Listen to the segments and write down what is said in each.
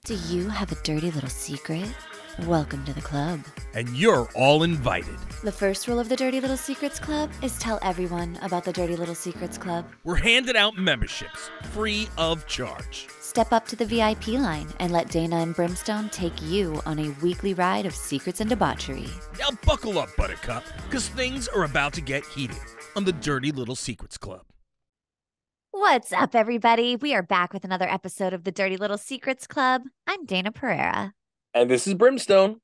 Do you have a dirty little secret? Welcome to the club. And you're all invited. The first rule of the Dirty Little Secrets Club is tell everyone about the Dirty Little Secrets Club. We're handing out memberships, free of charge. Step up to the VIP line and let Dayna and Brimstone take you on a weekly ride of secrets and debauchery. Now buckle up, Buttercup, because things are about to get heated on the Dirty Little Secrets Club. What's up, everybody? We are back with another episode of the Dirty Little Secrets Club. I'm Dayna Pereira. And this is Brimstone.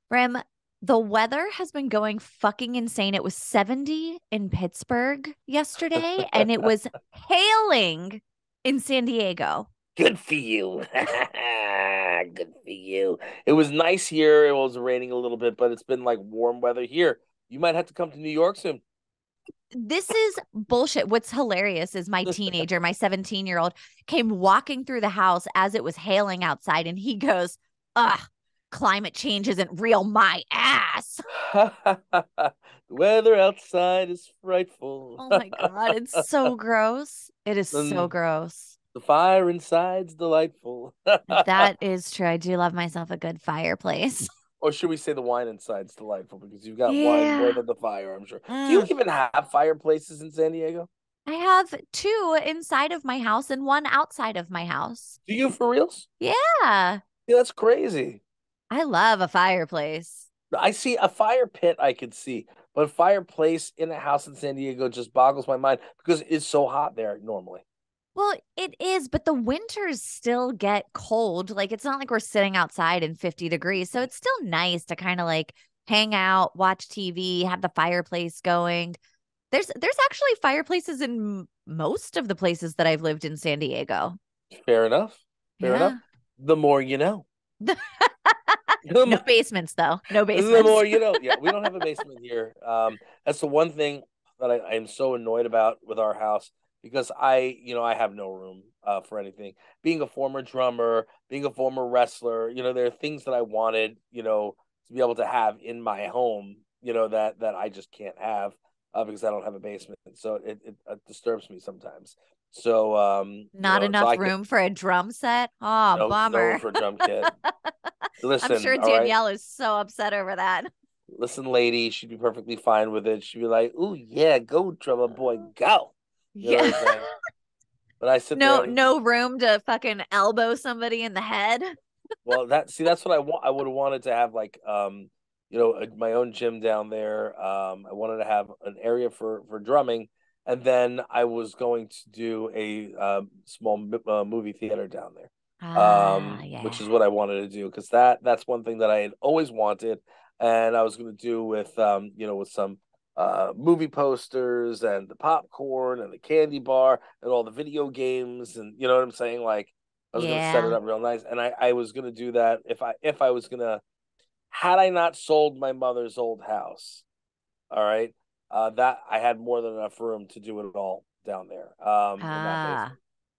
Brim, the weather has been going fucking insane. It was 70 in Pittsburgh yesterday, and it was hailing in San Diego. Good for you. Good for you. It was nice here. It was raining a little bit, but it's been like warm weather here. You might have to come to New York soon. This is bullshit. What's hilarious is my teenager, my 17-year-old, came walking through the house as it was hailing outside, and he goes, ugh, climate change isn't real, my ass. The weather outside is frightful. Oh my God, it's so gross. It is so gross. The fire inside's delightful. That is true. I do love myself a good fireplace. Or should we say the wine inside's delightful, because you've got wine more than the fire, I'm sure. Do you even have fireplaces in San Diego? I have 2 inside of my house and 1 outside of my house. Do you, for reals? Yeah. Yeah, that's crazy. I love a fireplace. I see a fire pit I could see, but a fireplace in a house in San Diego just boggles my mind because it's so hot there normally. Well, it is, but the winters still get cold. Like, it's not like we're sitting outside in 50 degrees. So it's still nice to kind of like hang out, watch TV, have the fireplace going. There's actually fireplaces in most of the places that I've lived in San Diego. Fair enough. Fair enough. The more you know. No basements, though. No basements. The more you know. Yeah, we don't have a basement here. That's the one thing that I am so annoyed about with our house, because I have no room for anything. Being a former drummer, being a former wrestler, there are things that I wanted, to be able to have in my home, that I just can't have because I don't have a basement. So it disturbs me sometimes. So not enough room for a drum set. Oh, no, bummer. No room for a drum kit. Listen, I'm sure Danielle is so upset over that. Listen, lady, she'd be perfectly fine with it. She'd be like, "Ooh, yeah, go, drummer boy, go." You know what I'm saying? But I sit there. No room to fucking elbow somebody in the head. Well, that's what I want. I would have wanted to have like my own gym down there. I wanted to have an area for drumming, and then I was going to do a small movie theater down there. Which is what I wanted to do, because that's one thing that I had always wanted, and I was going to do with with some movie posters and the popcorn and the candy bar and all the video games, and you know what I'm saying, like I was going to set it up real nice, and I was going to do that if I was going to, had I not sold my mother's old house, all right, that I had more than enough room to do it all down there in that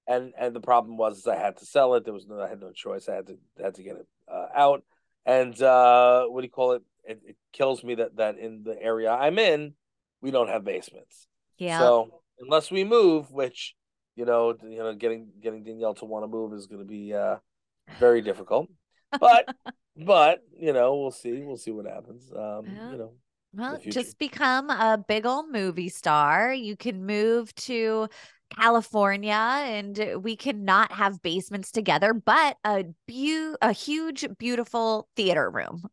basement. And the problem was I had to sell it. I had no choice. I had to get it out. And what do you call it? It kills me that in the area I'm in, we don't have basements. Yeah. So unless we move, which getting Danielle to want to move is going to be very difficult. But we'll see. We'll see what happens. Well, just become a big old movie star. You can move to California, and we cannot have basements together, but a huge, beautiful theater room.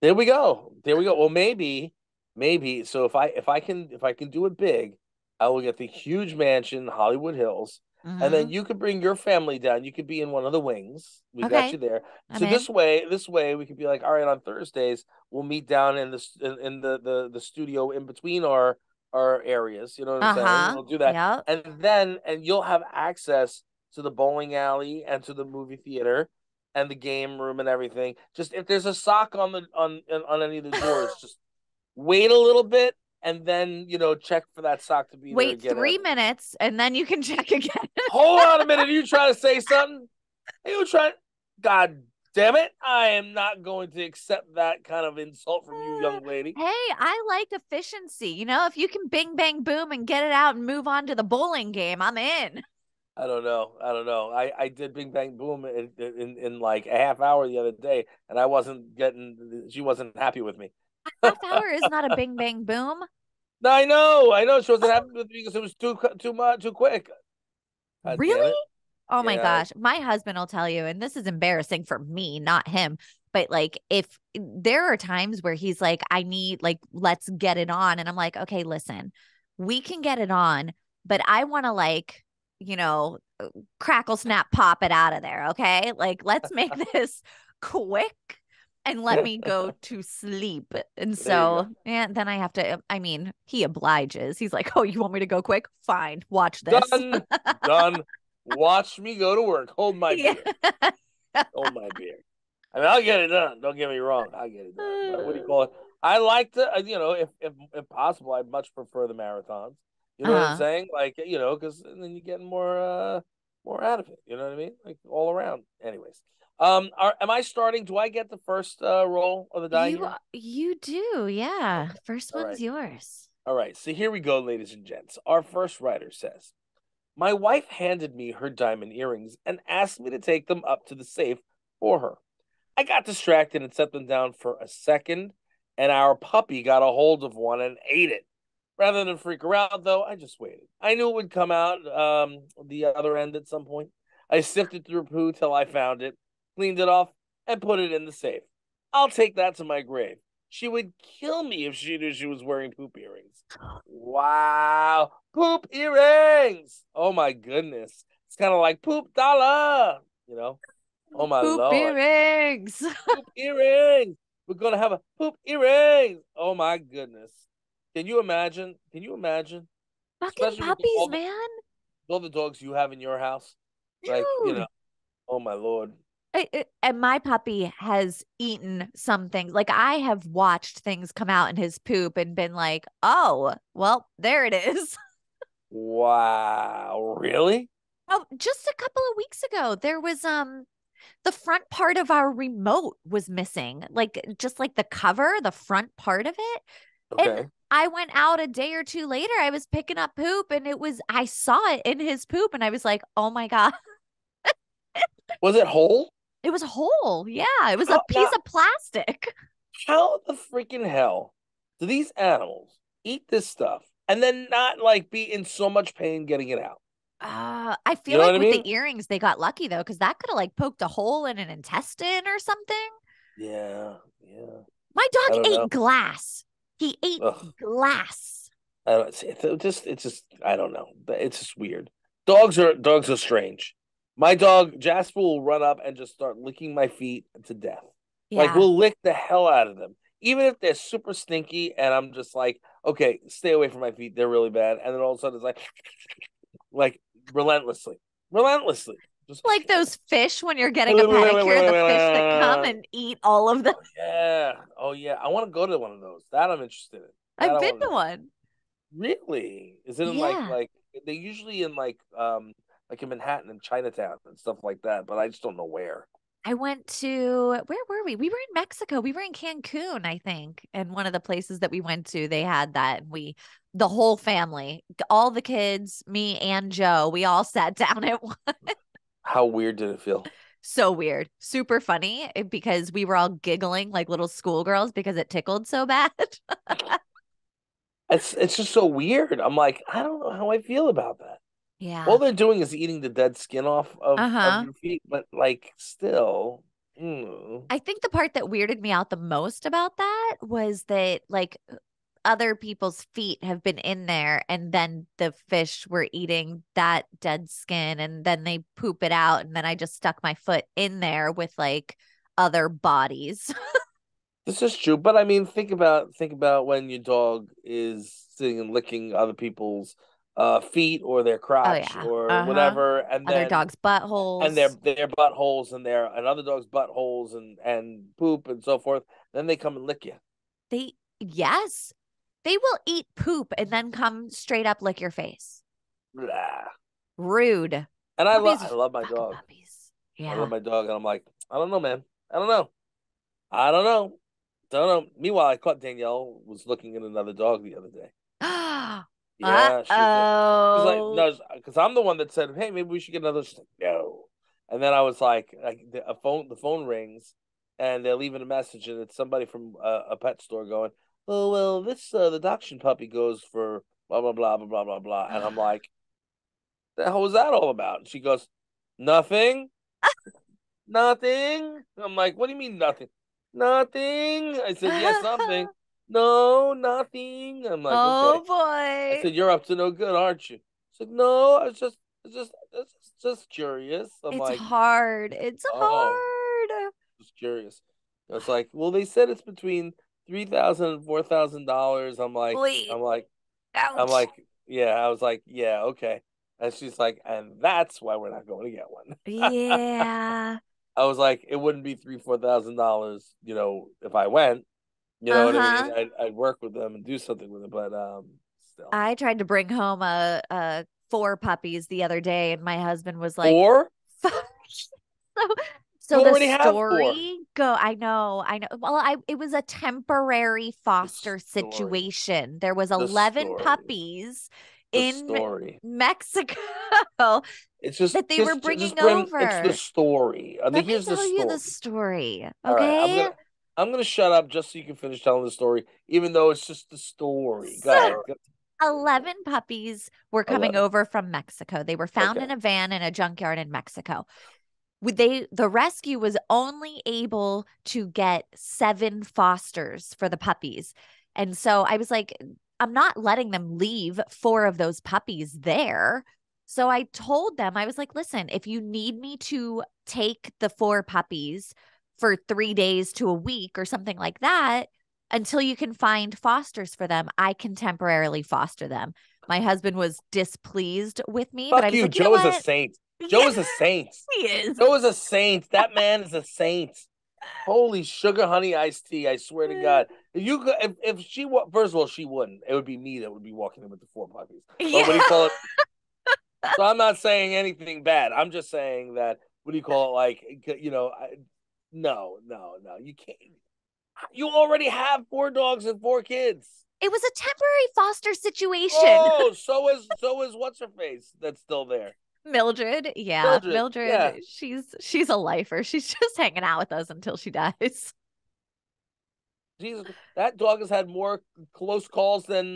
There we go. Well, maybe. So if I can do it big, I will get the huge mansion, Hollywood Hills, and then you could bring your family down. You could be in one of the wings. We got you there. So this way we could be like, all right, on Thursdays we'll meet down in the studio in between our areas, you know what I'm saying? We'll do that. Yep. And you'll have access to the bowling alley and to the movie theater and the game room and everything. Just if there's a sock on any of the doors, just wait a little bit and then check for that sock to be there again. Wait 3 minutes and then you can check again. Hold on a minute. Are you trying to say something? Are you trying? God damn it. I am not going to accept that kind of insult from you, young lady. Hey, I like efficiency. If you can bing, bang, boom and get it out and move on to the bowling game, I'm in. I don't know. I don't know. I did Bing Bang Boom in like a half hour the other day, and I wasn't getting. She wasn't happy with me. Half hour is not a bing bang boom. No, I know. I know. She wasn't Oh, happy with me because it was too much, too quick. God damn really? it. Oh my Yeah. gosh. My husband will tell you, and this is embarrassing for me, not him. But like, if there are times where he's like, I need, like, let's get it on. And I'm like, okay, listen, we can get it on, but I want to, like, you know, crackle, snap, pop it out of there. Okay. Like, let's make this quick and let me go to sleep. And There you so, go. and then I have to, I mean, he obliges. He's like, oh, you want me to go quick? Fine. Watch this. Done. Done. Watch me go to work. Hold my Yeah. beer. Hold my beer. I mean, I'll get it done. Don't get me wrong. I'll get it done. But what do you call it? I like to, if possible, I'd much prefer the marathons. You know what I'm Uh-huh. saying? Like, because then you get more out of it. You know what I mean? Like all around. Anyways, am I starting? Do I get the first roll of the die You here? you do, yeah. Okay. First All one's right. yours. All right. So here we go, ladies and gents. Our first writer says, "My wife handed me her diamond earrings and asked me to take them up to the safe for her. I got distracted and set them down for a second, and our puppy got a hold of one and ate it. Rather than freak her out, though, I just waited. I knew it would come out the other end at some point. I sifted through poo till I found it, cleaned it off, and put it in the safe. I'll take that to my grave. She would kill me if she knew she was wearing poop earrings. Wow. Poop earrings. Oh my goodness. It's kind of like poop dollar, you know? Oh my Poop lord. earrings. Poop earrings. We're gonna have a poop earrings. Oh my goodness. Can you imagine? Can you imagine? Fucking Especially with puppies, man. all the dogs you have in your house. Like, Dude. oh my lord. And my puppy has eaten some things. Like, I have watched things come out in his poop and been like, oh, well, there it is. Wow. Really? Oh, just a couple of weeks ago, there was the front part of our remote was missing. Like, just like the cover, the front part of it. And Okay. I went out a day or two later. I was picking up poop and I saw it in his poop and I was like, oh my God. Was it whole? It was whole. Yeah. It was a How piece now of plastic. how the freaking hell do these animals eat this stuff and then not like be in so much pain getting it out? I You feel know what like I with the mean? earrings, they got lucky though, because that could have like poked a hole in an intestine or something. Yeah, yeah. My I dog don't know. ate glass. He ate Ugh. glass. I don't see it's just I don't know. It's just weird. Dogs are strange. My dog Jasper will run up and just start licking my feet to death. Like Yeah. we'll lick the hell out of them. Even if they're super stinky and I'm just like, okay, stay away from my feet. They're really bad. And then all of a sudden it's like relentlessly. Relentlessly. Just Like those fish when you're getting a pedicure, the fish that come oh and eat all of them. yeah. Oh yeah. I want to go to one of those. That I'm interested in. That I've I been want to to do. one. Really? Is it in Yeah. like they usually in like in Manhattan and Chinatown and stuff like that, but I just don't know where. I went to, where were we? We were in Mexico. We were in Cancun, I think. And one of the places that we went to, they had that. And the whole family, all the kids, me and Joe, we all sat down at one. How weird did it feel? So weird. Super funny because we were all giggling like little schoolgirls because it tickled so bad. It's just so weird. I'm like, I don't know how I feel about that. All Yeah. they're doing is eating the dead skin off of Uh-huh. your feet, but like still, mm. I think the part that weirded me out the most about that was that, like, other people's feet have been in there and then the fish were eating that dead skin and then they poop it out and then I just stuck my foot in there with like other bodies. This is true. But I mean, think about when your dog is sitting and licking other people's feet or their Oh crotch yeah. or Uh-huh. whatever, and Other then dogs' and their buttholes. their buttholes and their another dog's buttholes and poop and so forth. Then they come and lick you. They Yes. They will eat poop and then come straight up lick your face. Blah. Rude. And I Puppies, love my fucking dog. puppies. I love Yeah. my dog, and I'm like, I don't know, man. I don't know. I don't know. Don't know. Meanwhile, I caught Danielle was looking at another dog the other day. Yeah, she's like, Uh-oh. no, because I'm the one that said, hey, maybe we should get another. She's like, no. And then I was like the phone rings, and they're leaving a message, and it's somebody from a pet store going, oh well, this the dachshund puppy goes for blah blah blah blah blah blah blah, and I'm like, the hell was that all about? And she goes, nothing, nothing. I'm like, what do you mean nothing? Nothing. I said, yes, something. No, nothing. I'm like, okay. Oh I boy. said, you're up to no good, aren't you? She's like, no, it's just curious. I'm It's like, hard. It's oh, hard. just curious. It's like, well, they said it's between $3,000 and $4,000. Wait. I'm like, I'm Ouch. like, yeah. I was like, yeah, okay. And she's like, and that's why we're not going to get one. Yeah. I was like, it wouldn't be $3,000-$4,000, if I went. You know what I mean? Uh-huh. I'd work with them and do something with it, but still. I tried to bring home a four puppies the other day, and my husband was like, Or so, you so the already have four. story go, I know. Well, it was a temporary The foster story. situation. There was The 11 story. puppies The in story. Mexico It's just that they were just bringing Brim, it's the over. story. Let me Here's the tell you the story. story, All right, okay? I'm gonna shut up just so you can finish telling the story, even though it's just the story. Go So ahead. Go, 11 puppies were coming 11. over from Mexico. They were found Okay. in a van in a junkyard in Mexico. The rescue was only able to get 7 fosters for the puppies. And so I was like, I'm not letting them leave 4 of those puppies there. So I told them, I was like, listen, if you need me to take the 4 puppies for 3 days to a week or something like that, until you can find fosters for them, I can temporarily foster them. My husband was displeased with me, but I Fuck was you. like, you know Joe is a what? saint. Joe Yeah, is a saint. he is. Joe is a saint. That man is a saint. Holy sugar honey iced tea! I swear to God, if she first of all she wouldn't. It would be me that would be walking in with the 4 puppies. But what do you Yeah. call it? So I'm not saying anything bad. I'm just saying that what do you call it? Like no, no, no. You can't. You already have 4 dogs and 4 kids. It was a temporary foster situation. Oh, so is what's her face that's still there. Mildred, yeah, Mildred, yeah. Mildred, she's a lifer. She's just hanging out with us until she dies. Jesus, that dog has had more close calls than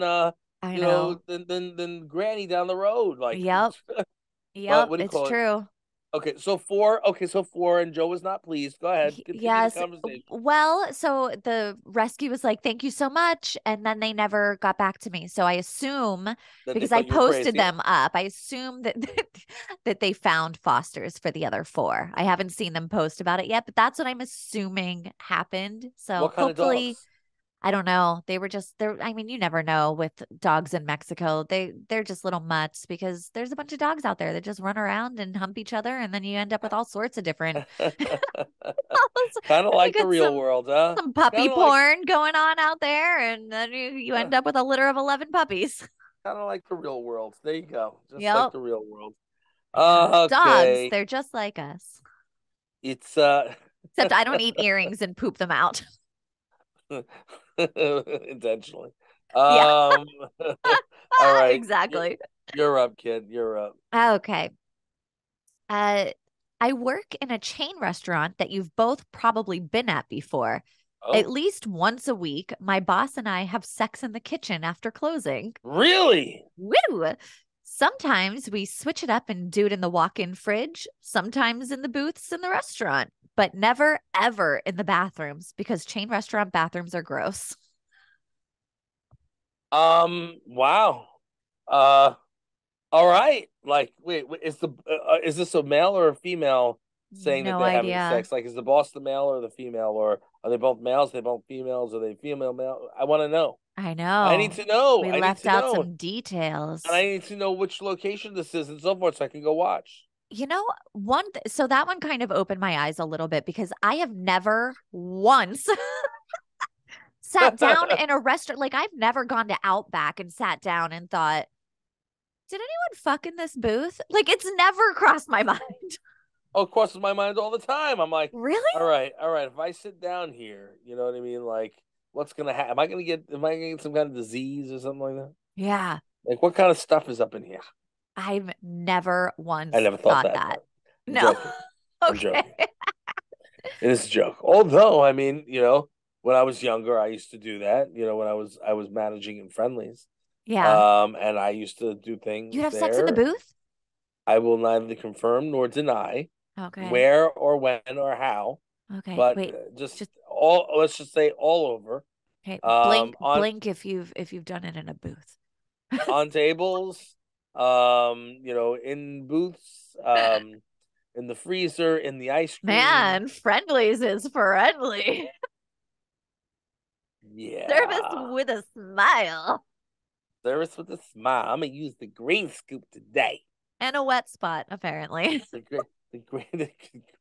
I know. than Granny down the road. Like, Yep. but Yep, what do you it's call it? true. Okay, so 4. Okay, so 4, and Joe was not pleased. Go ahead, continue the Yes. conversation. Well, so the rescue was like, thank you so much. And then they never got back to me. So I assume That they because I thought you were posted crazy. them up, I assume that that they found fosters for the other 4. I haven't seen them post about it yet, but that's what I'm assuming happened. So What kind of hopefully dogs? I don't know. They were just there. I mean, you never know with dogs in Mexico. They're just little mutts because there's a bunch of dogs out there that just run around and hump each other, and then you end up with all sorts of different. Kind of You like the got real world, huh? some puppy Kind of like porn going on out there, and then you uh, end up with a litter of 11 puppies. kind of like the real world. There you go, just like Yep. the real world. Yeah. Dogs, Okay, they're just like us. it's Except I don't eat earrings and poop them out. intentionally. Yeah, All right, exactly. you're up, kid. You're up. Okay. Uh, I work in a chain restaurant that you've both probably been at before. At Oh, least once a week, my boss and I have sex in the kitchen after closing. really? Woo! Sometimes we switch it up and do it in the walk-in fridge, sometimes in the booths in the restaurant, but never ever in the bathrooms because chain restaurant bathrooms are gross. Wow. Uh, all right. Like, wait, is this a male or a female saying that No they're having idea. sex? Like, is the boss the male or the female, or are they both males? Are they both females? Are they female male? I want to know. I I need know. to know. We I need left to out know, some and I details. need to know which location this is and so forth, so I can go watch. You know, so that one kind of opened my eyes a little bit because I have never once sat down in a restaurant. Like I've never gone to Outback and sat down and thought, did anyone fuck in this booth? Like it's never crossed my mind. Oh, it crosses my mind all the time. I'm like, Really? all right. If I sit down here, you know what I mean? Like, what's gonna happen? Am I gonna get some kind of disease or something like that? Yeah. Like, what kind of stuff is up in here? I've never I once never thought thought that. that. I'm No. joking. I'm Okay. joking. It is a joke. Although, I mean, when I was younger, I used to do that. When I was managing in friendlies, Yeah. and I used to do You'd things have sex in the there. booth? I will neither confirm nor deny Okay. where or when or how, Okay. but Wait. just Just all let's just say all over, okay. um, on Blink if you've done it in a booth. on tables, in booths, in the freezer, in the ice cream. Man, friendlies is friendly. Service Yeah. with a smile Service with a smile. I'm gonna use the green scoop today. and a wet spot, apparently. The green, the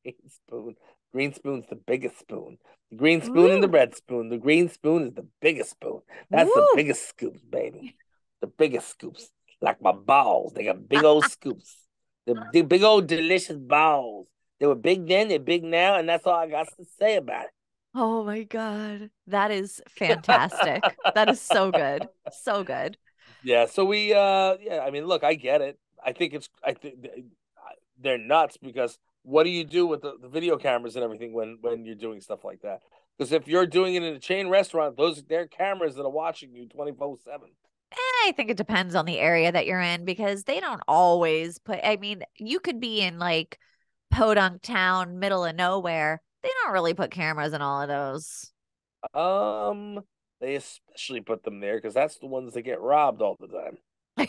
green spoon. Green spoon's the biggest spoon. The green spoon and the Woo. red spoon. The green spoon is the biggest spoon. That's the Woo. biggest scoops, baby. The biggest scoops. Like my balls. They got big old scoops. The big old delicious balls. They were big then, they're big now, and that's all I got to say about Oh my God. That is fantastic. That is so good. So good. Yeah, so yeah, I mean, look, I get it. I think they're nuts because what do you do with the video cameras and everything when you're doing stuff like that? Because if you're doing it in a chain restaurant, they're cameras that are watching you 24/7. I think it depends on the area that you're in because they don't always put, I mean, you could be in like Podunk Town, middle of nowhere. They don't really put cameras in all of those. Um, they especially put them there because that's the ones that get robbed all the time.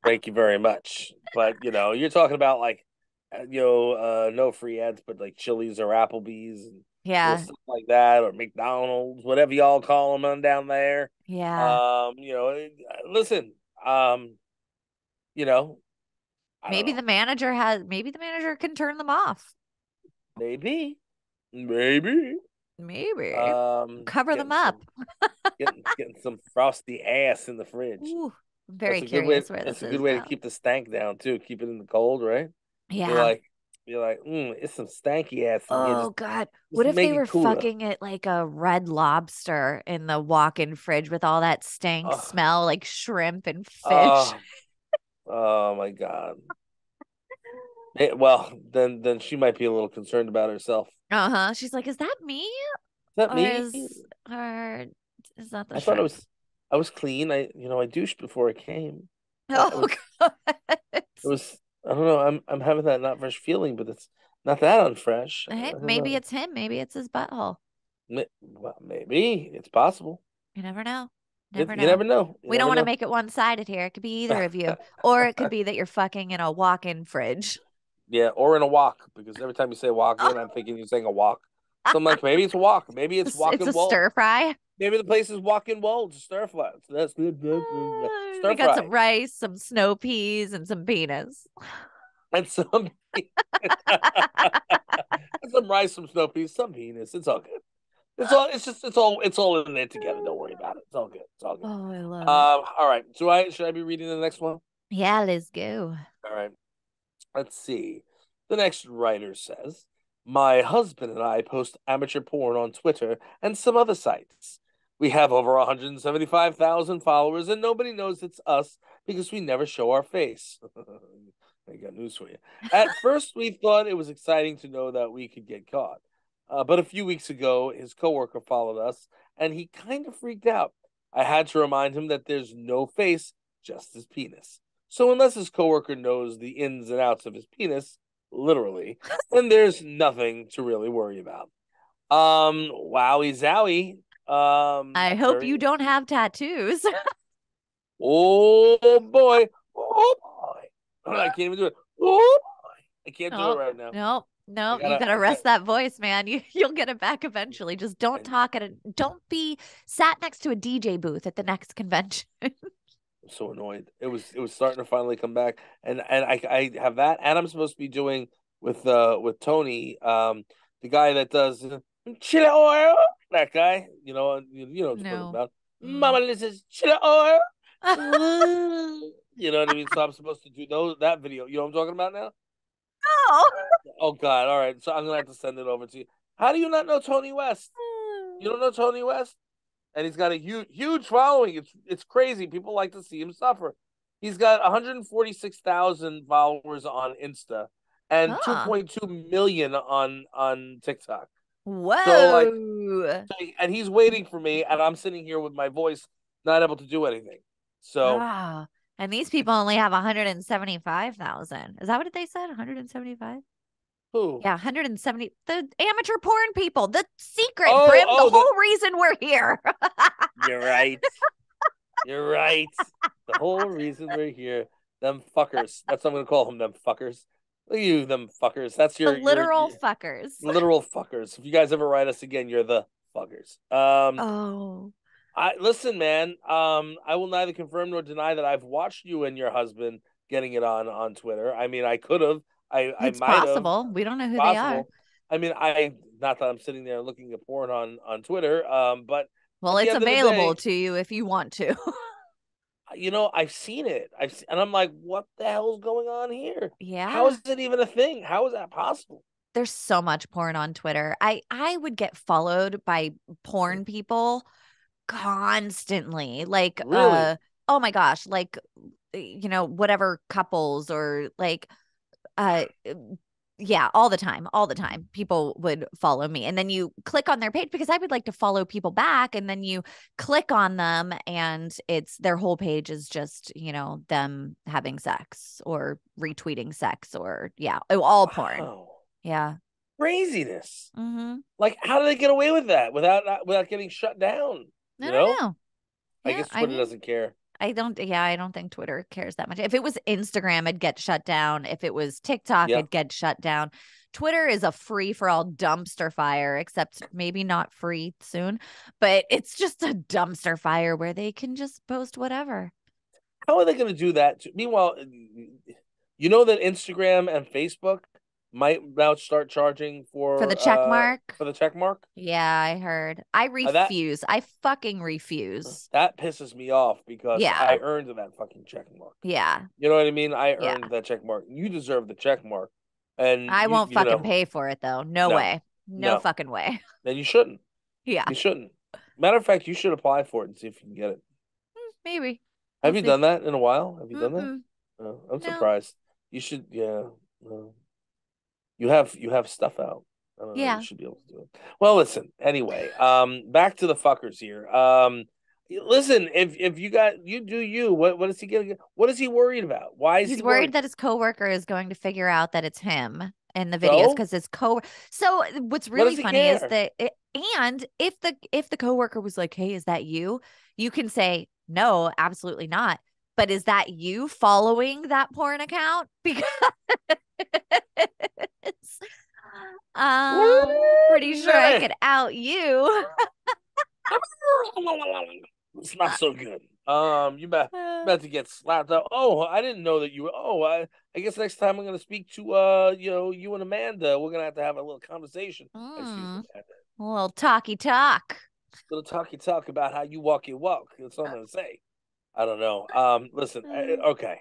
Thank you very much. But you're talking about like, no free ads, but like Chili's or Applebee's and Yeah. stuff like that, or McDonald's, whatever y'all call them on down there. Yeah. Listen, um, you know, I don't know, Maybe the manager can turn them off. maybe, maybe, Maybe. Cover them getting up. some frosty ass in the fridge. Ooh, I'm That's very a good way. curious where It's this a good is way to now. keep the stank down too. Keep it in the cold, right? You're Yeah. like, it's some stanky ass in here. Oh Just, God. just What if make they it were cooler. fucking it like a red lobster in the walk-in fridge with all that stank Oh, smell like shrimp and fish? oh, oh my God. Well, then she might be a little concerned about herself. Uh-huh. She's like, "Is that me? Is that Or me? is that the I thought shrimp?" I was clean. I douched before I came. I Oh was, God. it was, I don't know. I'm having that not fresh feeling, but it's not that unfresh. Hey, I don't maybe know. it's him. Maybe it's his butthole. Well, maybe it's possible. You never know. Never You know. never know. You We don't never want to know. make it one-sided here. It could be either of you. Or it could be that you're fucking in a walk-in fridge. Yeah, or in a walk, because every time you say walk in, I'm thinking you're saying a walk. So I'm like, maybe it's a walk. Maybe it's It's a walking wall. stir fry. Maybe the place is walking wall. It's a stir fry. So that's good. We Stir got some fry. rice, some snow peas, and some penis. And some some rice, some snow peas, some penis. It's all good. It's all in there together. Don't worry about it. It's all good. It's all good. Oh, I love it. All right. Should I be reading the next one? Yeah, let's go. All right. Let's see. The next writer says, my husband and I post amateur porn on Twitter and some other sites. We have over 175,000 followers, and nobody knows it's us because we never show our face. I got news for you. At first, we thought it was exciting to know that we could get caught. But a few weeks ago, his coworker followed us, and he kind of freaked out. I had to remind him that there's no face, just his penis. So unless his coworker knows the ins and outs of his penis, literally, then there's nothing to really worry about. Wowie zowie. I hope you Very. don't have tattoos. Oh boy. Oh boy. I can't even do it. Oh boy. I can't do it No, right now. no, I no. You gotta. gotta I got. rest that voice, man. You'll get it back eventually. Just don't I'm talk don't be sat next to a DJ booth at the next convention. so annoyed. It was starting to finally come back, and I have that, and I'm supposed to be doing with Tony, the guy that does chili oil. That guy, you know what I'm talking No. about. Mm. Mama, this is chili oil. You know what I mean? So I'm supposed to do that video. You know what I'm talking about now? Oh God! All right, so I'm gonna have to send it over to you. How do you not know Tony West? You don't know Tony West? and he's got a huge following. It's crazy. People like to see him suffer. He's got 146,000 followers on Insta and Huh. 2.2 million on TikTok. So like, Whoa. and he's waiting for me, and I'm sitting here with my voice not able to do anything. So Ah. And these people only have 175,000. Is that what they said? 175? who? Yeah, 170. The amateur porn people. The secret, Oh, Brim. The oh, whole reason we're here. you're right. You're right. The whole reason we're here, them fuckers. That's what I'm gonna call them. Them fuckers. Look at you, them fuckers. That's The your literal fuckers. literal fuckers. If you guys ever write us again, you're the fuckers. Oh. I listen, man. I will neither confirm nor deny that I've watched you and your husband getting it on Twitter. I mean, I could have. I It's might have. possible. We don't know who they are. Possible. I mean, I not that I'm sitting there looking at porn on Twitter. But Well, at the it's end of the available day, to you if you want to. I've seen it. And I'm like, what the hell is going on here? How Yeah. is it even a thing? How is that possible? There's so much porn on Twitter. I would get followed by porn people constantly. Like Really? oh my gosh, like whatever couples or like uh yeah, all the time people would follow me, and then you click on their page because I would like to follow people back, and then you click on them and it's their whole page is just them having sex or retweeting sex or all porn. Wow. Yeah. Craziness. Mm-hmm. Like, how do they get away with that without getting shut down? I You don't know? know. I Yeah, guess I Twitter mean, doesn't care. I don't think Twitter cares that much. If it was Instagram, it'd get shut down. If it was TikTok, Yeah. it'd get shut down. Twitter is a free for all dumpster fire, except maybe not free soon, but it's just a dumpster fire where they can just post whatever. How are they going to do that? Meanwhile, you know that Instagram and Facebook might now start charging For the check mark. for the check mark. Yeah, I heard. I That refuse. I fucking refuse. that pisses me off because Yeah. I earned that fucking check mark. Yeah. You know what I mean? I Yeah. earned that check mark. You deserve the check mark, and I won't you fucking know pay for it though. No no, way. No no, fucking way. then you shouldn't. Yeah. You shouldn't. Matter of fact, you should apply for it and see if you can get it. Maybe. We'll Have you see. done that in a while? Have you done that? Mm-mm. No, I'm No. surprised. You should. Yeah. No. You have stuff out. I don't know. You Yeah. should be able to do it. Well, listen. Anyway, back to the fuckers here. Listen. If you do you, what is he getting? What is he worried about? Why is He's he worried worried? that his coworker is going to figure out that it's him in the videos So because his co. So what's what really does he funny is care? that and if the coworker was like, "Hey, is that you?" You can say, "No, absolutely not." But is that you following that porn account? Because pretty sure I could out you. It's not so good. You about to get slapped up. Oh, I didn't know that you were. Oh, I guess next time I'm gonna speak to you and Amanda. We're gonna have a little conversation. Excuse me, Amanda. A little talky talk. Little talk about how you walk your walk. That's what I'm gonna say. I don't know. Listen. Okay.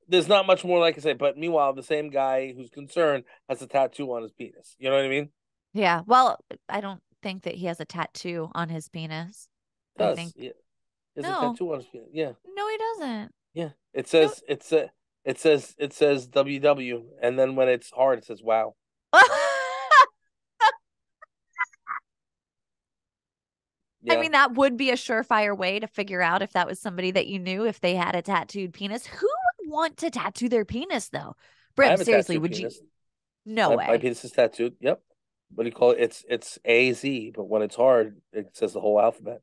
There's not much more I can say. But meanwhile, the same guy who's concerned has a tattoo on his penis. You know what I mean? Yeah. Well, I don't think that he has a tattoo on his penis. I Does think yeah? There's a no. tattoo on his penis. Yeah. No, he doesn't. Yeah. No. It says WW, and then when it's hard, it says wow. I Yeah. mean, that would be a surefire way to figure out if that was somebody that you knew if they had a tattooed penis. Who would want to tattoo their penis though? I Brim, have a seriously, tattooed would you? penis. No My way. penis is tattooed. Yep. What do you call it? It's AZ, but when it's hard, it says the whole alphabet.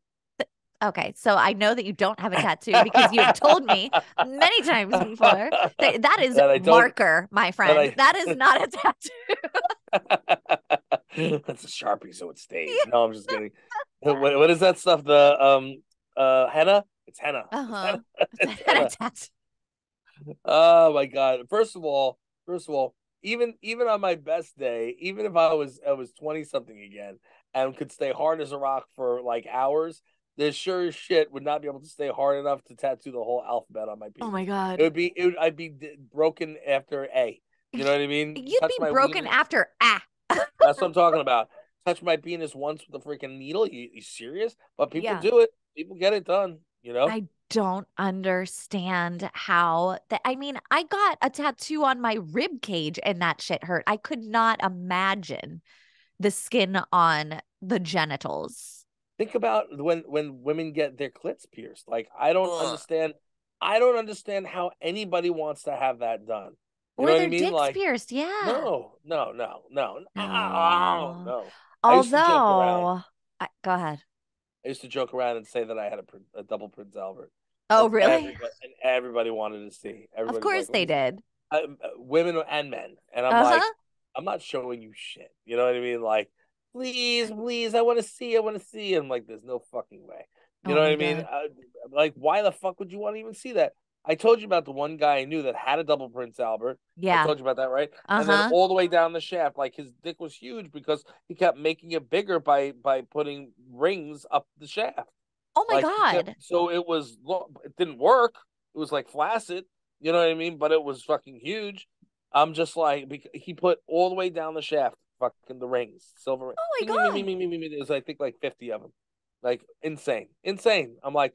Okay, so I know that you don't have a tattoo because you have told me many times before that that is that I don't. marker, my friend. That is not a tattoo. That's a Sharpie, so it stays. No, I'm just kidding. What is that stuff? The henna? It's henna. Uh-huh. It's henna. Tattoo. Oh my God. First of all, even on my best day, even if I was 20 something again and could stay hard as a rock for like hours, this sure as shit would not be able to stay hard enough to tattoo the whole alphabet on my penis. Oh my God. I'd be broken after A. You know what I mean? You'd Touch be my broken wiener. after That's what I'm talking about. touch my penis once with a freaking needle. You serious? But people Yeah. do it. People get it done. You know. I don't understand how that. I mean, I got a tattoo on my rib cage and that shit hurt. I could not imagine the skin on the genitals. Think about when women get their clits pierced. Like I don't Ugh. understand. I don't understand how anybody wants to have that done. You know Or what I their mean? dicks Like pierced. Yeah. no, no, no, no, oh, No. no. I used to joke around. Although, go ahead. I used to joke around and say that I had a double Prince Albert, Oh, and really? everybody wanted to see. Of Everybody's like, course "Let they me see." did. Women and men, and I'm like, Uh-huh. I'm not showing you shit. You know what I mean? Like, please, please, I want to see. I want to see. I'm like, there's no fucking way. You Oh know what my I mean? God. Like, why the fuck would you want to even see that? I told you about the one guy I knew that had a double Prince Albert. I Yeah. told you about that, right? And then Uh-huh. all the way down the shaft, like his dick was huge because he kept making it bigger by putting rings up the shaft. Oh my Like he kept, God. so it didn't work. It was like flaccid, you know what I mean? But it was fucking huge. I'm just like, he put all the way down the shaft, fucking the rings, silver ring. Oh my Bing, bing, bing, God. bing, bing, bing, bing. There's I think like 50 of them, like insane, insane. I'm like,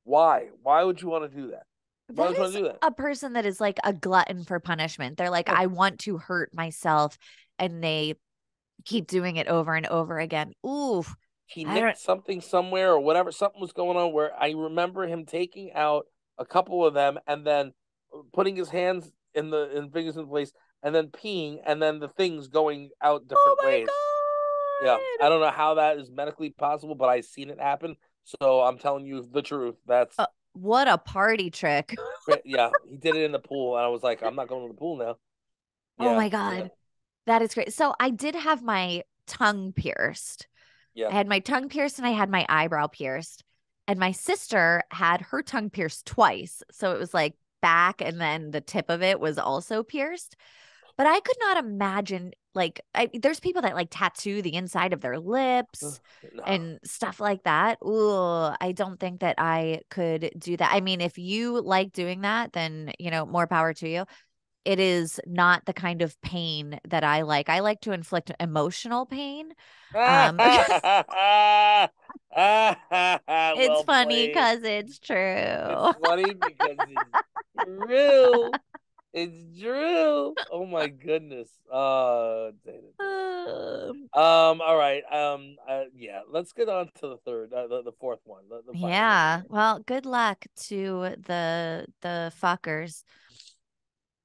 why? Why would you want to do that? Why That would you want is to do that? a person that is like a glutton for punishment. They're like, Yeah. I want to hurt myself. And they keep doing it over and over again. Ooh, He I don't. nicked something somewhere or whatever. Something was going on where I remember him taking out a couple of them and then putting his hands in fingers in place and then peeing and then the things going out Oh different my ways. Yeah, I don't know how that is medically possible, but I've seen it happen. So I'm telling you the truth. God. What a party trick. Yeah, he did it in the pool, and I was like, I'm not going to the pool now. Oh Yeah, my yeah, God. That is great. So I did have my tongue pierced. yeah. I had my tongue pierced and I had my eyebrow pierced. And my sister had her tongue pierced twice. So it was like back and then the tip of it was also pierced. But I could not imagine like there's people that like tattoo the inside of their lips No. and stuff like that. Ooh, I don't think that I could do that. I mean, if you like doing that, then more power to you. It is not the kind of pain that I like. I like to inflict emotional pain. Um, it's Well funny played. because it's It's true. funny because it's real. It's true. Oh my goodness. Um, All right. Yeah. Let's get on to the third, the fourth one, the final one. yeah. Well, good luck to the fuckers.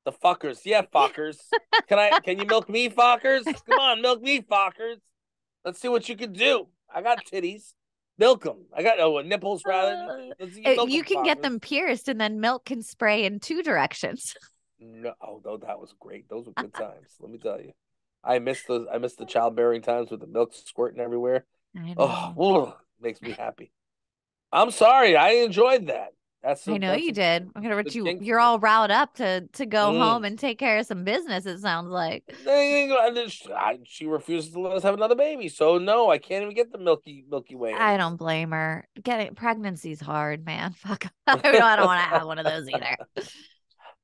The fuckers. Yeah, fuckers. Can you milk me, fuckers? Come on, milk me, fuckers. Let's see what you can do. I got titties. Milk them. I got nipples rather. Let's see you milk You them, can get fuckers. them pierced, and then milk can spray in two directions. No, oh, no, that was great. Those were good times. Let me tell you. I miss the childbearing times with the milk squirting everywhere. I Oh, know. ugh, makes me happy. I'm sorry. I enjoyed that. I know That's you a did. I'm gonna let good you. kink for You're me. all riled up to go home Mm. and take care of some business. It sounds like. She refuses to let us have another baby, so no, I can't even get the Milky Way I anymore. don't blame her. Getting pregnancy's hard, man. Fuck. I don't want to have one of those either.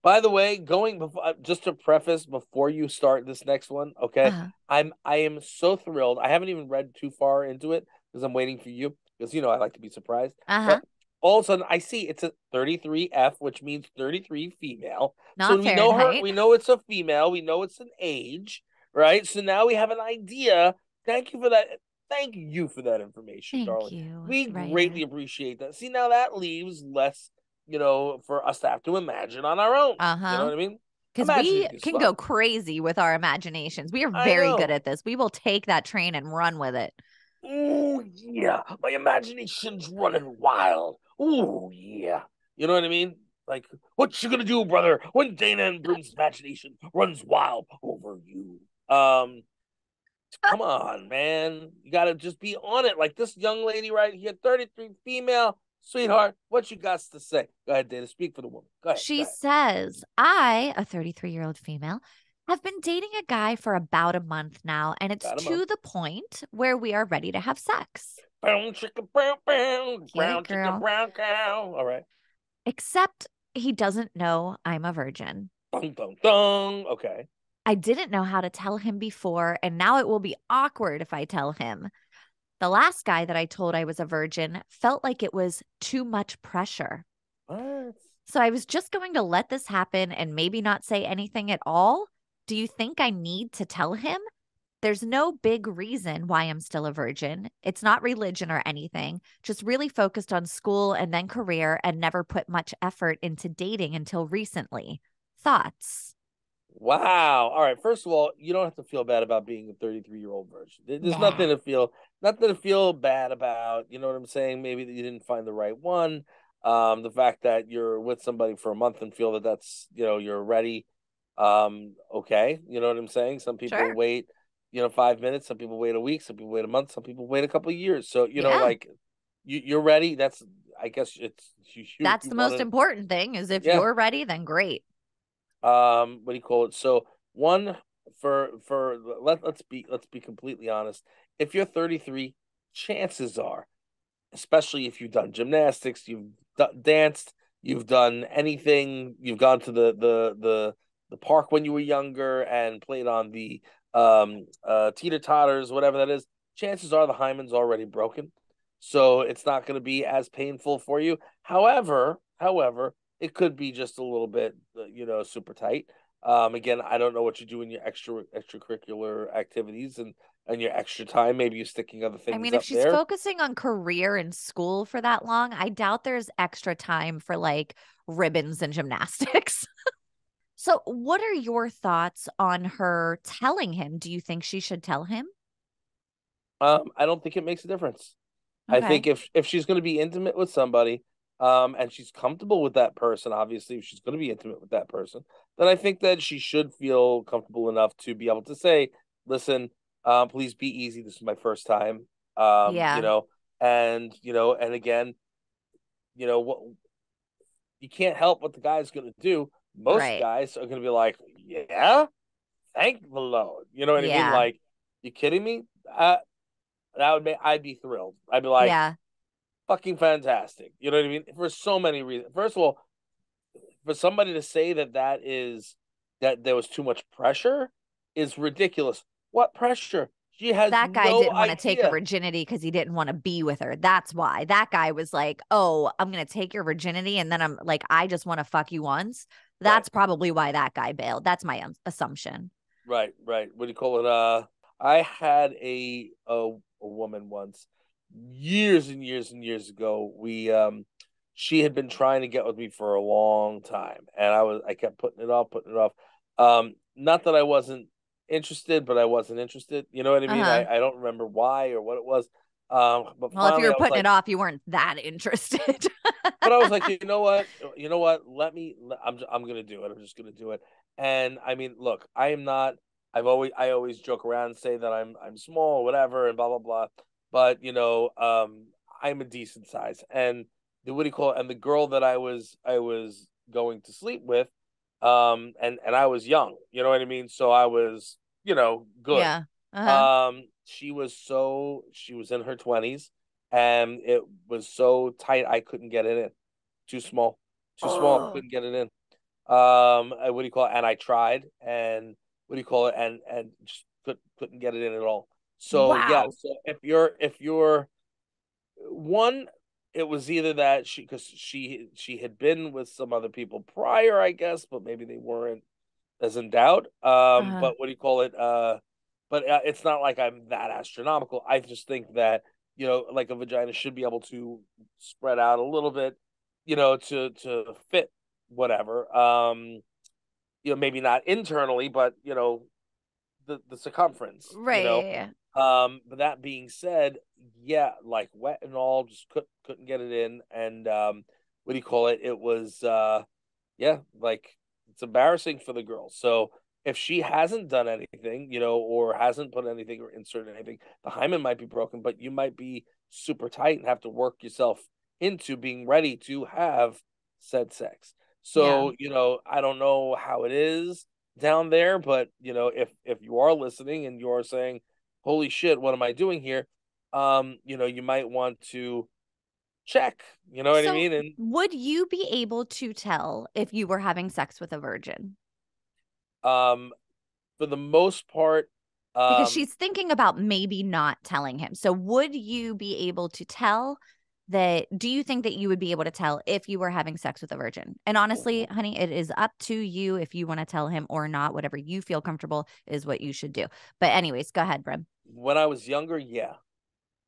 By the way, going before, just to preface before you start this next one, okay? Uh, I am so thrilled. I haven't even read too far into it because I'm waiting for you because I like to be surprised. uh-huh. But all of a sudden, I see it's a 33F, which means 33 female. So Not we know her. Fahrenheit. We know it's a female. We know it's an age, right? So now we have an idea. Thank you for that. Thank you for that information, Thank darling. you. We Right greatly on. appreciate that. See, now that leaves less for us to have to imagine on our own. You know Uh-huh. what I mean? Because we Imagining is can fun. go crazy with our imaginations. We are I very good know. at this. We will take that train and run with it. Oh yeah, my imagination's running wild. Oh yeah, you know what I mean? Like, what you gonna do, brother, when Dayna and Brim's imagination runs wild over you? Come on, man. You gotta just be on it. Like this young lady right here, 33 female, sweetheart. What you got to say? Go ahead, Dana. Speak for the woman. Go ahead. Go She ahead. says, I, a 33-year-old female, have been dating a guy for about a month now, and it's Got him on. to the point where we are ready to have sex. Brown chicken, brown, brown, Okay, brown chicken, girl. brown cow. All right. Except he doesn't know I'm a virgin. Dong, dong, dong. Okay. I didn't know how to tell him before, and now it will be awkward if I tell him. The last guy that I told I was a virgin felt like it was too much pressure. What? So I was just going to let this happen and maybe not say anything at all. Do you think I need to tell him? There's no big reason why I'm still a virgin. It's not religion or anything, just really focused on school and then career and never put much effort into dating until recently. Thoughts? Wow. All right. First of all, you don't have to feel bad about being a 33-year-old virgin. There's Nah, nothing to feel bad about. You know what I'm saying? Maybe that you didn't find the right one. The fact that you're with somebody for a month and feel that that's, you're ready. Okay. You know what I'm saying? Some people sure. wait, 5 minutes. Some people wait a week. Some people wait a month. Some people wait a couple of years. So, Yeah. like you're ready. That's, I guess it's That's you the most wanted. important thing is if Yeah. you're ready, then great. What do you call it? So one for let's be completely honest. If you're 33, chances are, especially if you've done gymnastics, you've danced, you've done anything, you've gone to the park when you were younger and played on the teeter totters, whatever that is. Chances are the hymen's already broken, so it's not going to be as painful for you. However, it could be just a little bit, super tight. Again, I don't know what you do in your extracurricular activities and your extra time. Maybe you're sticking other I things mean, if up she's there. focusing on career and school for that long, I doubt there's extra time for like ribbons and gymnastics. So, what are your thoughts on her telling him? Do you think she should tell him? I don't think it makes a difference. I Okay. think if she's going to be intimate with somebody, and she's comfortable with that person, obviously, if she's going to be intimate with that person, then I think that she should feel comfortable enough to be able to say, "Listen, please be easy. This is my first time." Yeah. And again, what you can't help what the guy's going to do. Most Right. guys are going to be like, "Yeah, thank the Lord." You know what I mean? Yeah. Like, you kidding me? Uh, that would make I'd be thrilled. I'd be like, Yeah. fucking fantastic. You know what I mean? For so many reasons. First of all, for somebody to say that there was too much pressure is ridiculous. What pressure? She has That guy no didn't want to take her idea. virginity because he didn't want to be with her. That's why. That guy was like, "Oh, I'm going to take your virginity and then I'm like I just want to fuck you once." Right, That's probably why that guy bailed. That's my assumption. right. What do you call it? I had a woman once, years and years and years ago. She had been trying to get with me for a long time, and I kept putting it off, putting it off. Not that I wasn't interested, but I wasn't interested. You know what I mean? I Uh-huh. I don't remember why or what it was. But Well, if you finally, were I was putting it like, off, you weren't that interested. you know what? You know what? I'm gonna do it. I'm just gonna do it. And I mean, look, I am not. I always joke around and say that I'm small, whatever, and blah blah blah. But I'm a decent size, and the what do you call it? And the girl that I was going to sleep with, and I was young. You know what I mean? So I was, good. Yeah. Uh-huh. She was in her 20s, and it was so tight I couldn't get it in. Too small, too small. Oh, Couldn't get it in. What do you call it? And I tried, and what do you call it? And just couldn't get it in at all. So yeah. wow. So if you're one, it was either that because she had been with some other people prior, I guess, but maybe they weren't as in doubt. Uh-huh. But what do you call it? But it's not like I'm that astronomical. I just think that like a vagina should be able to spread out a little bit, to fit whatever. Maybe not internally, but the circumference. Right. But that being said, yeah, like wet and all, just couldn't get it in, and what do you call it? It was yeah, like it's embarrassing for the girl. So if she hasn't done anything, or hasn't put anything or inserted anything, the hymen might be broken, but you might be super tight and have to work yourself into being ready to have said sex. Yeah. So, I don't know how it is down there, but if you are listening and you're saying, "Holy shit, what am I doing here?" You might want to check, you know what I So, mean? And would you be able to tell if you were having sex with a virgin? um for the most part, Because she's thinking about maybe not telling him. So would you be able to tell that? Do you think that you would be able to tell if you were having sex with a virgin? And honestly, honey, it is up to you if you want to tell him or not. Whatever you feel comfortable is what you should do. But anyways, go ahead, Brim. when I was younger, yeah.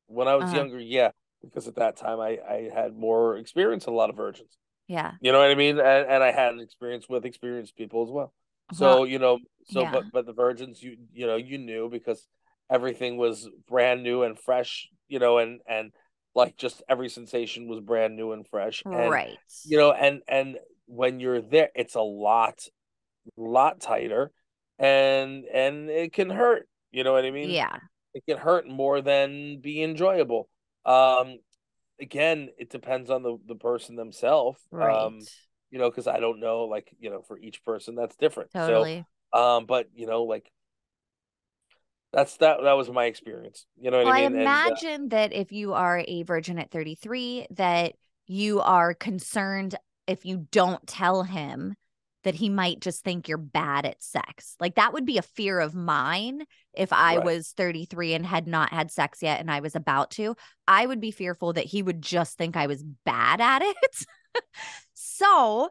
When I was Uh-huh. younger, yeah, because at that time I had more experience with a lot of virgins. Yeah. You know what I mean? And I had an experience with experienced people as well. Well, So, you know, so yeah. but the virgins, you know, you knew because everything was brand new and fresh, you know, and like just every sensation was brand new and fresh. And Right. you know, and when you're there, it's a lot tighter and it can hurt. You know what I mean? Yeah. It can hurt more than be enjoyable. Um, Again, it depends on the person themselves. Right. You know, because I don't know, like, you know, for each person that's different. So, Totally. but you know, like that was my experience. You know what I Well, I mean? And imagine that if you are a virgin at 33, that you are concerned if you don't tell him that he might just think you're bad at sex. Like that would be a fear of mine if I right. was 33 and had not had sex yet and I was about to. I would be fearful that he would just think I was bad at it. So,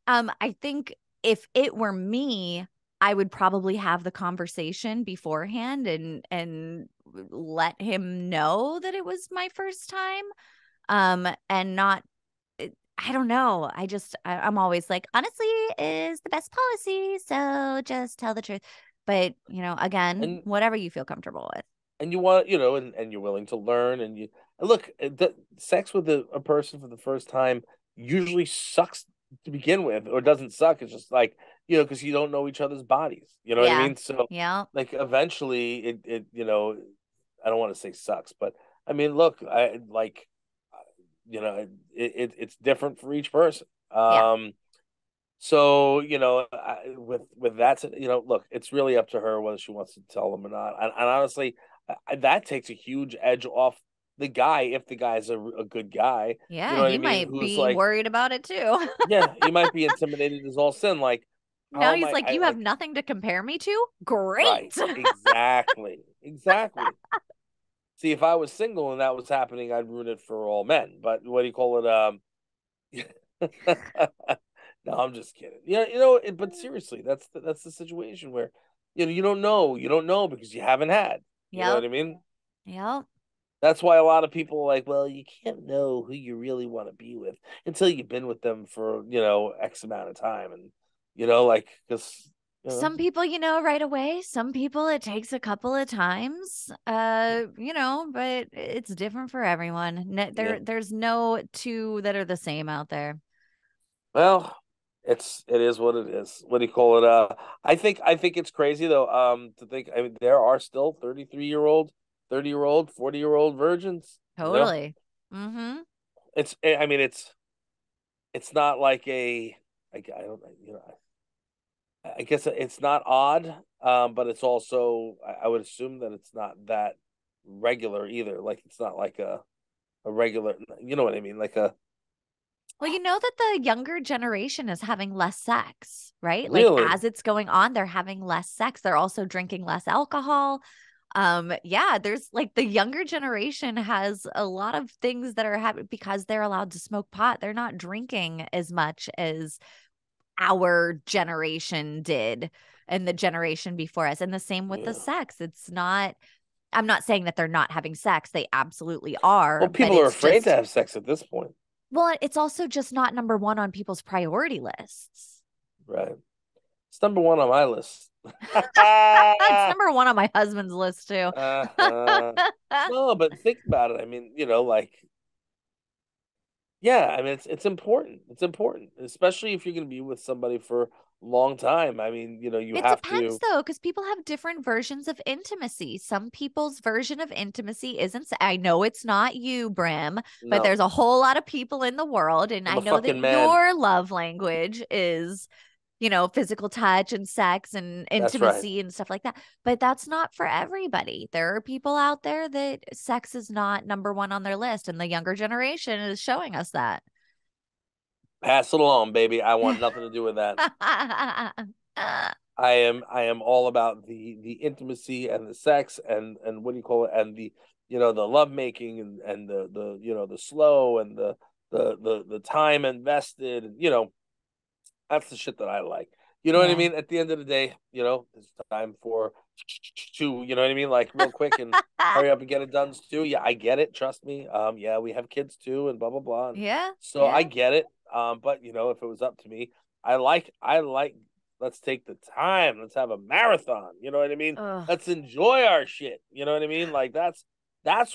I think if it were me, I would probably have the conversation beforehand and let him know that it was my first time. And not I don't know. I'm always like, honestly is the best policy, so just tell the truth. But, again, And whatever you feel comfortable with. you want, you know, and you're willing to learn and you and look, sex with a person for the first time usually sucks to begin with, or doesn't suck. It's just like, you know, because you don't know each other's bodies. You know what I Yeah. mean? So Yeah. like eventually it you know, I don't want to say sucks, but I mean, look, I like, you know, it's different for each person. Yeah. So you know, with that, you know, look, it's really up to her whether she wants to tell them or not. And honestly, that takes a huge edge off the guy if the guy's a good guy. You Yeah. know what I He mean? might Who's be like, worried about it too. yeah, he might be intimidated as all sin. Like, Now how am he's I? like, I you have like, nothing to compare me to? right? Great. Exactly, exactly. See, if I was single and that was happening, I'd ruin it for all men. But what do you call it? No, I'm just kidding. Yeah, you know, but seriously, that's the situation where, you know, you don't know because you haven't had. You know what Yep. I mean? Yep. That's why a lot of people are like, well, you can't know who you really want to be with until you've been with them for, you know, X amount of time, and you know, like, because you know, Some people, right away. Some people it takes a couple of times. But it's different for everyone. yeah. There's no two that are the same out there. Well, it is what it is. What do you call it? I think it's crazy though. To think, I mean, there are still 33-year-old, 30-year-old, 40-year-old virgins. You know, Totally. Mm-hmm. I mean, it's not like like, I don't, you know, I guess it's not odd, but it's also, I would assume that it's not that regular either. Like it's not like a regular, you know what I mean? Like a Well, you know that the younger generation is having less sex, right? Like really, as it's going on, they're having less sex. They're also drinking less alcohol. Yeah, there's like the younger generation has a lot of things that are happening because they're allowed to smoke pot. They're not drinking as much as our generation did and the generation before us. And the same with the yeah. sex. I'm not saying that they're not having sex. They absolutely Well, are, but people are it's afraid to just, have sex at this point, well, it's also just not number one on people's priority lists. right? It's number one on my list. It's number one on my husband's list too. uh No, but think about it. I mean, you know, like, yeah, I mean, it's important. It's important, especially if you're going to be with somebody for a long time. I mean, you know, you It have depends to. though, because people have different versions of intimacy. Some people's version of intimacy isn't, I know it's not you, Brim, but No, there's a whole lot of people in the world. And I'm I a know fucking that man. your love language is, physical touch and sex and That's right. intimacy and stuff like that. But that's not for everybody. There are people out there that sex is not number one on their list. And the younger generation is showing us that. Pass it along, baby. I want nothing to do with that. I am all about the intimacy and the sex and what do you call it, and the the love making and the the slow and the time invested, and that's the shit that I like. You know what I Yeah. mean? At the end of the day, it's time for to, you know what I mean? Like real quick and hurry up and get it done too. Yeah, I get it. Trust me. Yeah, we have kids too and blah blah blah. And Yeah. so I Yeah. get it. But if it was up to me, I like let's take the time. Let's have a marathon. You know what I mean? Ugh. Let's enjoy our shit. You know what I mean? Like that's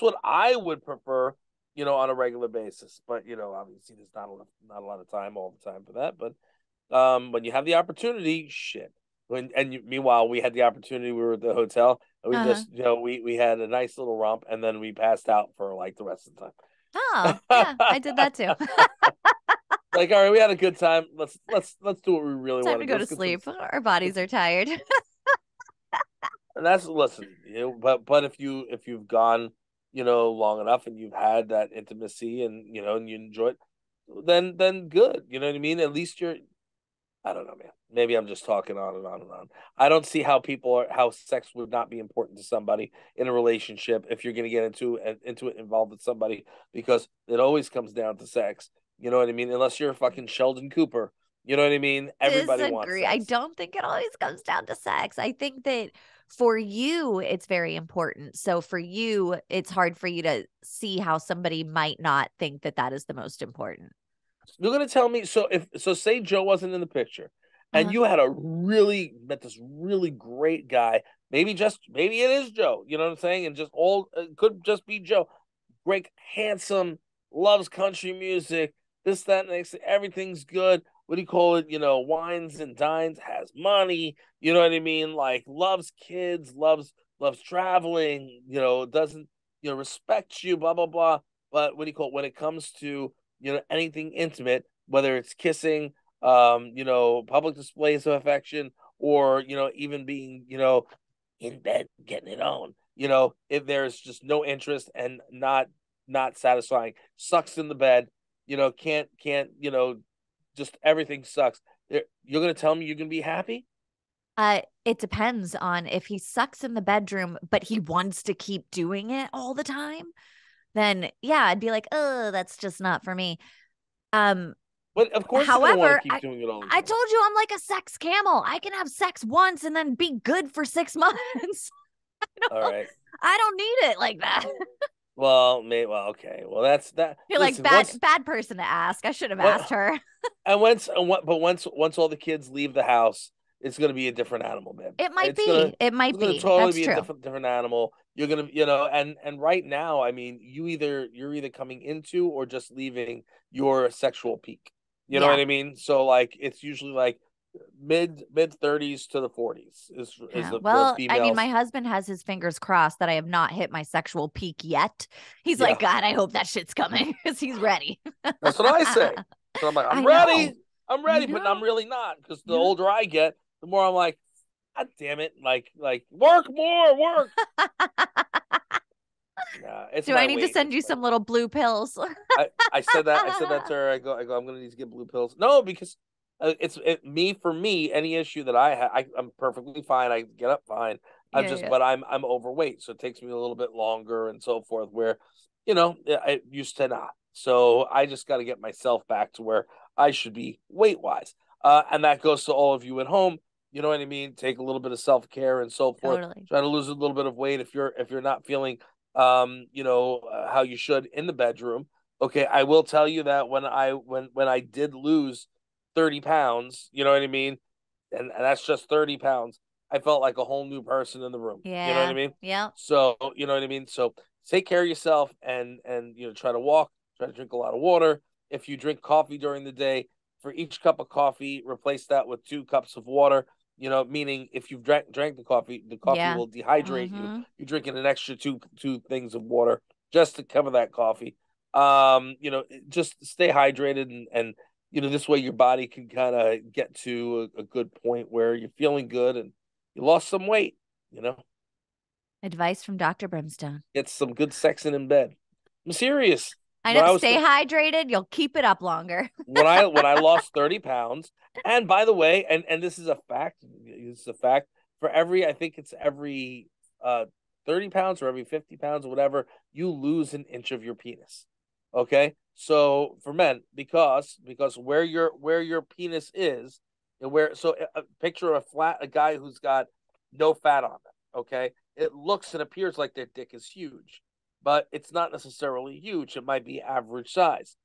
what I would prefer, on a regular basis. But obviously there's not a lot of time all the time for that. But when you have the opportunity, shit. Meanwhile, we had the opportunity. We were at the hotel, and we Uh-huh. just, we had a nice little romp, and then we passed out for like the rest of Oh, the yeah, time. I did that too. Like, all right, we had a good time. Let's do what we really Time want to to do. go Let's to get some. sleep. Our bodies are tired. And that's listen, but if you've gone, long enough, and you've had that intimacy, and you enjoy it, then good. You know what I mean? At least you're I don't know, man. Maybe I'm just talking on and on and on. I don't see how sex would not be important to somebody in a relationship if you're going to get into it involved with somebody, because it always comes down to sex. You know what I mean? Unless you're fucking Sheldon Cooper, you know what I mean? Everybody wants Disagree. I sex. don't think it always comes down to sex. I think that for you, it's very important. So for you, it's hard for you to see how somebody might not think that that is the most important. You're gonna tell me, so say Joe wasn't in the picture, and Uh-huh. you had met this really great guy. Maybe it is Joe. You know what I'm saying? And just all could just be Joe. Great, handsome, loves country music. This, that, next, everything's good. What do you call it? Wines and dines, has money. You know what I mean? Like loves kids, loves traveling. Doesn't respects you. Blah blah blah. But what do you call it? When it comes to anything intimate, whether it's kissing, public displays of affection, or even being in bed getting it on. If there's just no interest and not satisfying, sucks in the bed. Can't. Just everything sucks. You're gonna tell me you're gonna be happy? It depends on if he sucks in the bedroom, but he wants to keep doing it all the time, then yeah, I'd be like, oh, that's just not for me. Um, But of course you're gonna want to However, keep doing it all the I time. told you I'm like a sex camel. I can have sex once and then be good for 6 months. All right. I don't need it like that. Well, okay. Well, that's that. You're like Listen, once bad person to ask. I should have what asked her. and once all the kids leave the house, it's gonna be a different animal, man. It might It's gonna be. It it's might gonna be. totally That's be a true. different animal. You're gonna, and right now, I mean, you're either coming into or just leaving your sexual peak. You know Yeah. what I mean? So like it's usually like mid 30s to the 40s is Yeah. the Well, I mean, my females. husband has his fingers crossed that I have not hit my sexual peak yet. He's like, Yeah, God, I hope that shit's coming because he's ready. that's what I say. So I'm like, I'm I ready, know. I'm I ready, but I'm know. really not, because the Yeah. older I get, the more I'm like, God damn it, like work more, work. Nah, it's Do I my need to weight. send It's you my some weight. little blue pills? I said that to her. I go, I'm gonna need to get blue pills. No, because for me. Any issue that I'm perfectly fine. I get up fine. Yeah, yeah. But I'm overweight, so it takes me a little bit longer and so forth. Where, I used to not. So I just got to get myself back to where I should be weight wise. And that goes to all of you at home. You know what I mean? Take a little bit of self care and so forth. Totally. Try to lose a little bit of weight if you're not feeling how you should in the bedroom. Okay, I will tell you that when I did lose 30 pounds, you know what I mean, and that's just 30 pounds, I felt like a whole new person in the room. You know what I Yeah. mean? Yeah. So you know what I mean. So take care of yourself, and try to walk, try to drink a lot of water. If you drink coffee during the day, for each cup of coffee, replace that with 2 cups of water. Meaning if you've drank the coffee Yeah. will dehydrate you. Mm-hmm. You're drinking an extra two things of water just to cover that coffee. Just stay hydrated, and this way your body can kind of get to a good point where you're feeling good and you lost some weight. You know, Advice from Dr. Brimstone. get some good sexing in bed. I'm serious. I when know. I was Stay hydrated. You'll keep it up longer. when I lost 30 pounds, and by the way, and this is a fact, for every, I think it's every 30 pounds or every 50 pounds or whatever, you lose an inch of your penis. Okay? So for men, because where your penis is, and where, so picture a guy who's got no fat on it, okay? It looks and appears like their dick is huge, but it's not necessarily huge. It might be average size.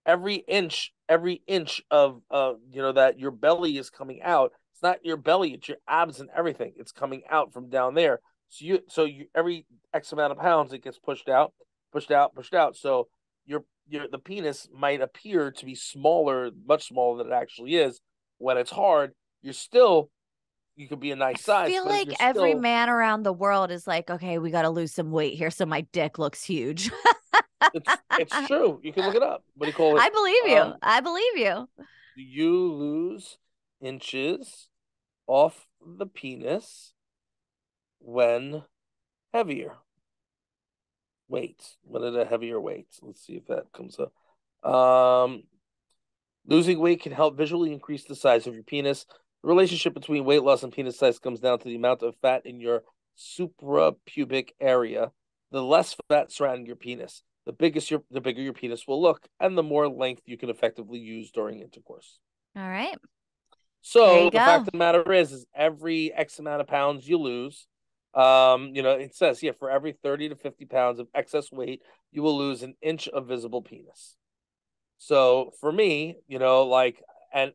Every inch of that your belly is coming out. It's not your belly, it's your abs and everything. It's coming out from down there. So you every X amount of pounds it gets pushed out, pushed out, pushed out. So your the penis might appear to be smaller, much smaller than it actually is. When it's hard, you could be a I nice size, feel but like you're every still man around the world is like, okay, we got to lose some weight here so my dick looks huge. it's true. You can look it up. What do you call it? I believe you. I believe you. You lose inches off the penis when heavier weight. When at a heavier weight. Let's see if that comes up. Losing weight can help visually increase the size of your penis. The relationship between weight loss and penis size comes down to the amount of fat in your suprapubic area. The less fat surrounding your penis, the bigger your penis will look, and the more length you can effectively use during intercourse. All right. There So you the fact go. of the matter is every X amount of pounds you lose, it says here for every 30 to 50 pounds of excess weight, you will lose an inch of visible penis. So for me, and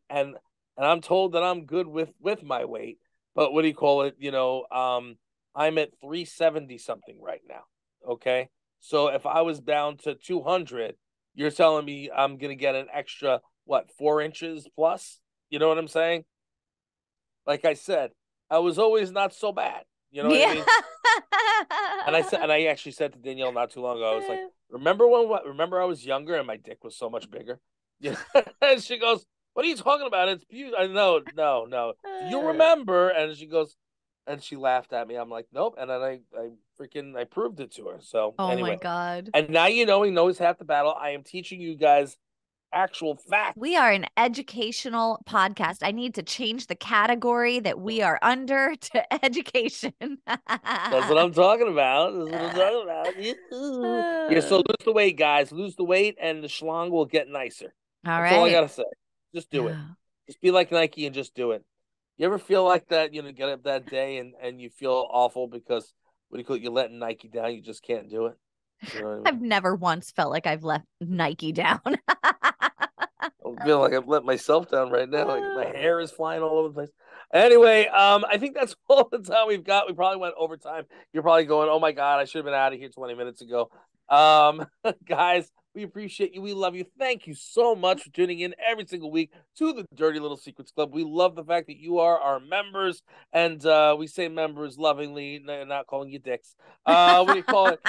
I'm told that I'm good with my weight, but what do you call it? I'm at 370 something right now. Okay. So if I was down to 200, you're telling me I'm going to get an extra, what, 4 inches plus? You know what I'm saying? Like I said, I was always not so bad. You know what I Yeah. mean? And I actually said to Danielle not too long ago, I was like, remember I was younger and my dick was so much bigger? Yeah. And she goes, what are you talking about? It's beautiful. I know, no. Do you remember? And she goes, and she laughed at me. I'm like, nope. And then I proved it to her. So Oh my anyway, God. and now he knows half the battle. I am teaching you guys actual facts. We are an educational podcast. I need to change the category that we are under to education. That's what I'm talking about. That's what I'm talking about. Yeah, so lose the weight, guys. Lose the weight, and the schlong will get nicer. All That's all I right. gotta say. Just do it. Just be like Nike and just do it. You ever feel like that? Get up that day and you feel awful because what do you call it? You're letting Nike down. You just can't do it. You know what I mean? I've never once felt like I've let Nike down. I feel like I've let myself down right now. Like my hair is flying all over the place. Anyway, I think that's all the time we've got. We probably went overtime. You're probably going, "Oh my God, I should have been out of here 20 minutes ago." Guys, we appreciate you. We love you. Thank you so much for tuning in every single week to the Dirty Little Secrets Club. We love the fact that you are our members, and we say members lovingly, not calling you dicks. What do you call it?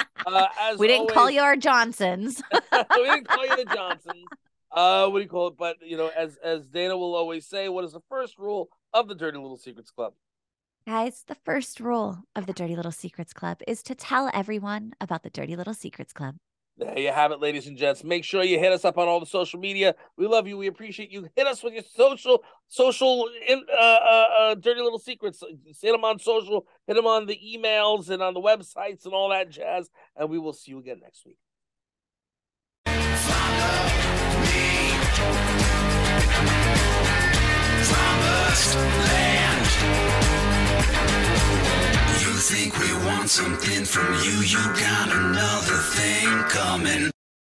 As we didn't always, call you our Johnsons. we didn't call you the Johnsons. What do you call it? But as Dana will always say, what is the first rule of the Dirty Little Secrets Club? Guys, the first rule of the Dirty Little Secrets Club is to tell everyone about the Dirty Little Secrets Club. There you have it, ladies and gents. Make sure you hit us up on all the social media. We love you. We appreciate you. Hit us with your social dirty little secrets. Hit them on social. Hit them on the emails and on the websites and all that jazz. And we will see you again next week. Promised land. You think we want something from you? You got another thing coming.